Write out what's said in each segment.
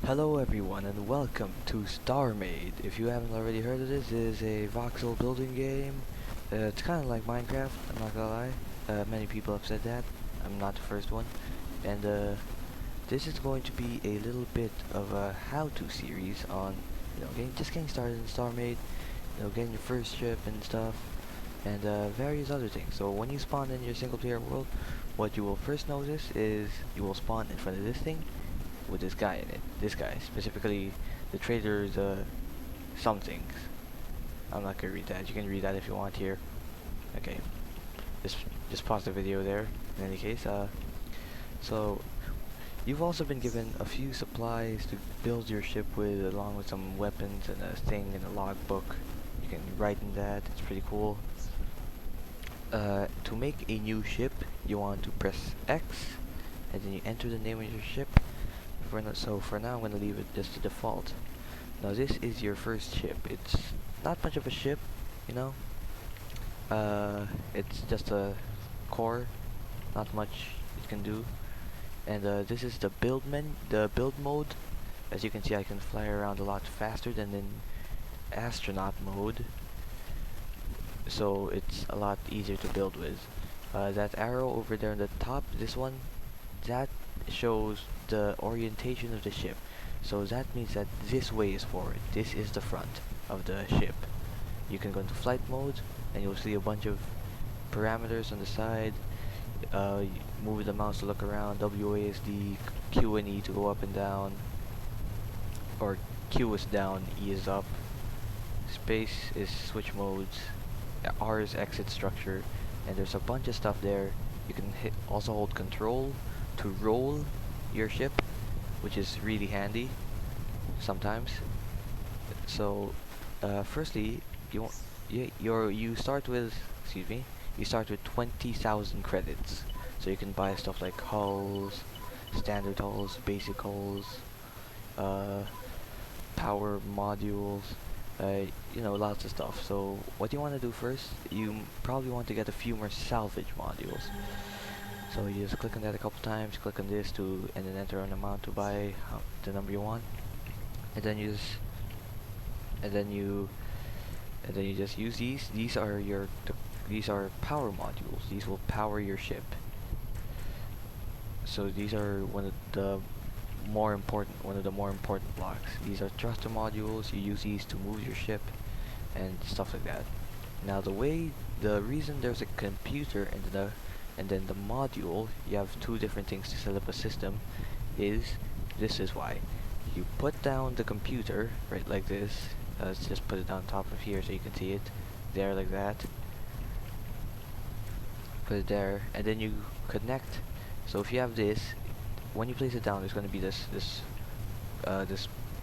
Hello everyone and welcome to Starmade. If you haven't already heard of this, it is a voxel building game. It's kind of like Minecraft, I'm not gonna lie. Many people have said that. I'm not the first one. And this is going to be a little bit of a how-to series on, just getting started in Starmade, getting your first ship and stuff, and various other things. So when you spawn in your single player world, what you will first notice is you will spawn in front of this thing with this guy in it. This guy, specifically the trader's some things. I'm not gonna read that. You can read that if you want here. Okay. Just pause the video there. In any case, so you've also been given a few supplies to build your ship with, along with some weapons and a thing in a logbook. You can write in that. It's pretty cool. To make a new ship, you want to press X, and then you enter the name of your ship. So for now I'm going to leave it just to default. Now this is your first ship. It's not much of a ship, you know. It's just a core, not much it can do. And this is the build mode. As you can see, I can fly around a lot faster than in astronaut mode. So it's a lot easier to build with. That arrow over there on the top, this one, that shows the orientation of the ship. So that means that this way is forward. This is the front of the ship. You can go into flight mode and you'll see a bunch of parameters on the side. Move the mouse to look around. WASD, Q and E to go up and down. Or Q is down, E is up. Space is switch modes. R is exit structure. And there's a bunch of stuff there. You can also hold control to roll your ship, which is really handy sometimes. So firstly, you start with, you start with 20,000 credits. So you can buy stuff like hulls, standard hulls, basic hulls, power modules, lots of stuff. So what you want to do first, you probably want to get a few more salvage modules. So you just click on that a couple times, click on this and then enter an amount to buy the number you want, and then you just use these. These are power modules. These will power your ship. So these are one of the more important blocks. These are thruster modules. You use these to move your ship and stuff like that. Now the reason there's a computer and then the module, you have two different things to set up a system, this is why. You put down the computer, right, like this. Let's just put it on top of here so you can see it. There, like that. Put it there, and then you connect. So if you have this, when you place it down, there's going to be this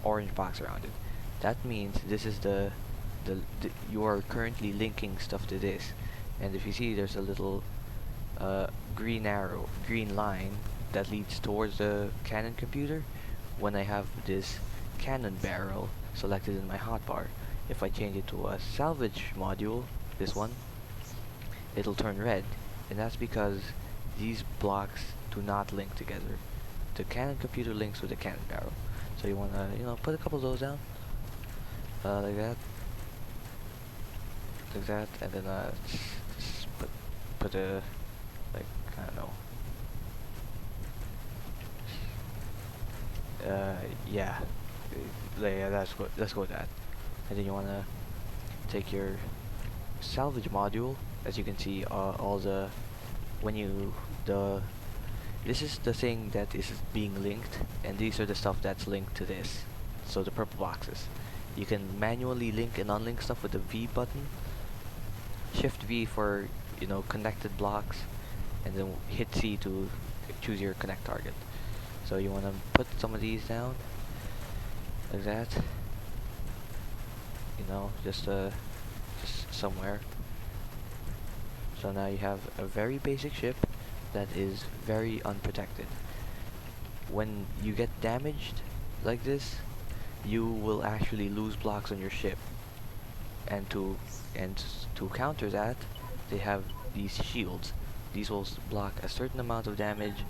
orange box around it. That means this is you are currently linking stuff to this. And if you see, there's a little green line that leads towards the cannon computer. When I have this cannon barrel selected in my hotbar, if I change it to a salvage module, this one, it'll turn red, and that's because these blocks do not link together. The cannon computer links with the cannon barrel. So you wanna, put a couple of those down, like that, and then just put a, like, I don't know. Yeah. Yeah, let's go with that. And then you wanna take your salvage module. As you can see, this is the thing that is being linked, and these are the stuff that's linked to this. So the purple boxes. You can manually link and unlink stuff with the V button. Shift V for, connected blocks, and then hit C to choose your connect target. So you want to put some of these down, like that, just somewhere. So now you have a very basic ship that is very unprotected. When you get damaged like this, you will actually lose blocks on your ship. And to counter that, they have these shields. These will block a certain amount of damage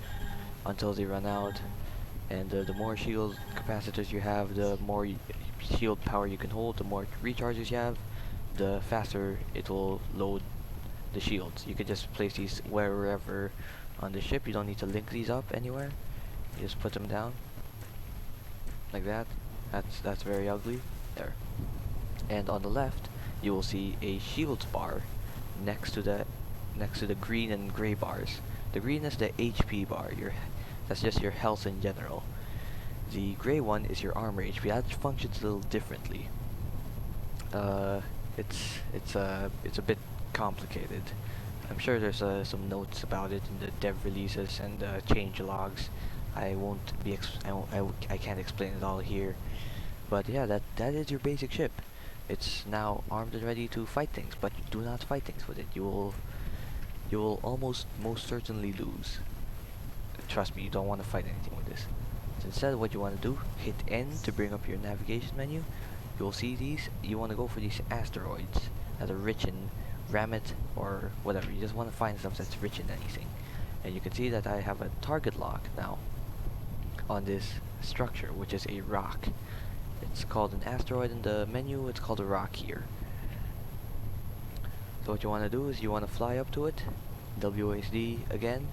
until they run out, and the more shield capacitors you have, the more shield power you can hold, the more recharges you have, the faster it will load the shields. You can just place these wherever on the ship. You don't need to link these up anywhere. You just put them down like that. That's very ugly. There. And on the left, you will see a shields bar next to the green and gray bars. The green is the HP bar. That's just your health in general. The gray one is your armor HP. That functions a little differently. Uh, it's a bit complicated. I'm sure there's some notes about it in the dev releases and change logs. I won't be I can't explain it all here. But yeah, that is your basic ship. It's now armed and ready to fight things, but do not fight things with it. You will almost most certainly lose. Trust me, you don't want to fight anything with this. So instead, what you want to do, hit N to bring up your navigation menu. You'll see these. You want to go for these asteroids that are rich in rammet or whatever. You just want to find stuff that's rich in anything. And you can see that I have a target lock now on this structure, which is a rock. It's called an asteroid in the menu. It's called a rock here. So what you want to do is you want to fly up to it, WASD again,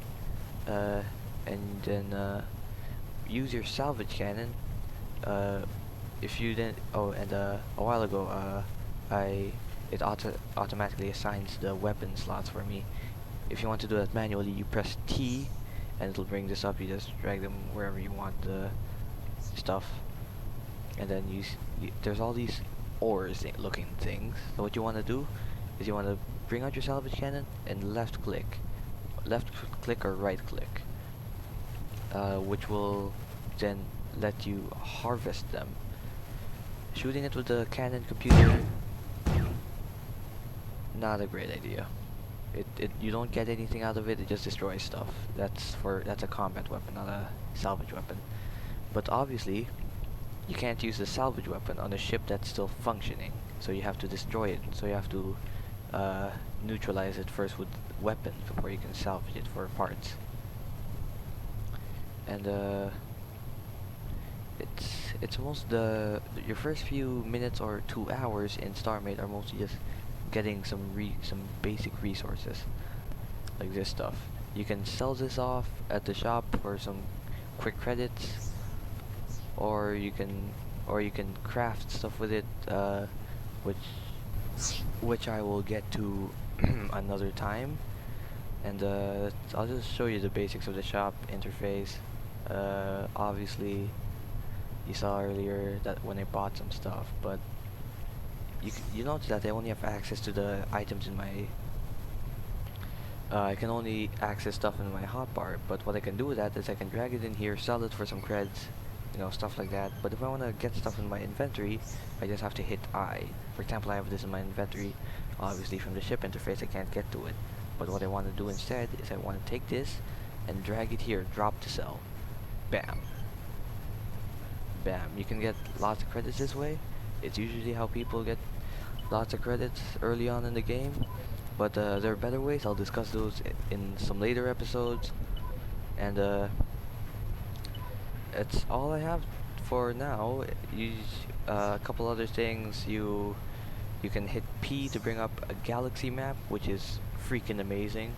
and then use your salvage cannon. If you didn't, oh, and a while ago, it automatically assigns the weapon slots for me. If you want to do that manually, you press T, and it'll bring this up. You just drag them wherever you want the stuff, and then there's all these ores looking things. So what you want to do is you want to bring out your salvage cannon and left click or right click, which will then let you harvest them. Shooting it with the cannon computer, not a great idea. You don't get anything out of it. It just destroys stuff. That's a combat weapon, not a salvage weapon. But obviously, you can't use the salvage weapon on a ship that's still functioning. So you have to destroy it. So you have to neutralize it first with weapons before you can salvage it for parts. And it's almost your first few minutes or 2 hours in Starmade are mostly just getting some basic resources like this stuff. You can sell this off at the shop for some quick credits, or you can craft stuff with it, which I will get to another time. And I'll just show you the basics of the shop interface. Obviously, you saw earlier that when I bought some stuff, but you notice that I only have access to the items in my I can only access stuff in my hotbar, but what I can do with that is I can drag it in here, sell it for some creds, stuff like that. But if I want to get stuff in my inventory, I just have to hit I. For example, I have this in my inventory. Obviously from the ship interface I can't get to it, but what I want to do instead is I want to take this and drag it here, drop to sell. Bam. Bam. You can get lots of credits this way. It's usually how people get lots of credits early on in the game, but there are better ways. I'll discuss those in some later episodes. And that's all I have for now. A couple other things. You can hit P to bring up a galaxy map, which is freaking amazing.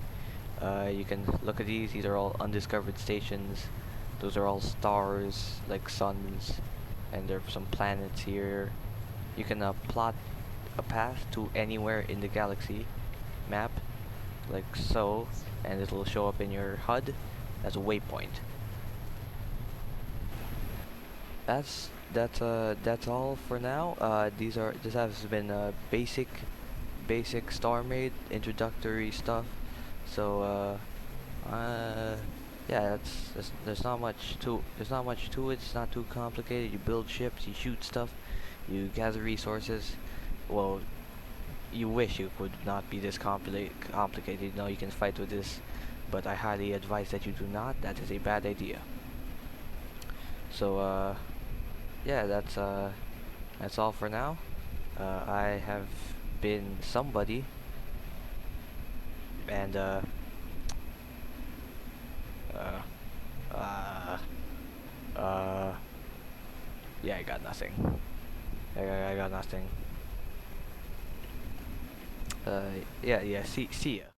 You can look at these. These are all undiscovered stations. Those are all stars, like suns, and there are some planets here. You can plot a path to anywhere in the galaxy map, like so, and it will show up in your HUD as a waypoint. That's all for now. This has been basic Starmade introductory stuff. So yeah, there's not much to it. It's not too complicated. You build ships, you shoot stuff, you gather resources. Well, you wish it would not be this complicated. You can fight with this, but I highly advise that you do not. That is a bad idea. So yeah, that's all for now. I have been somebody, and uh, Yeah, I got nothing. I got nothing. Yeah, yeah. See ya.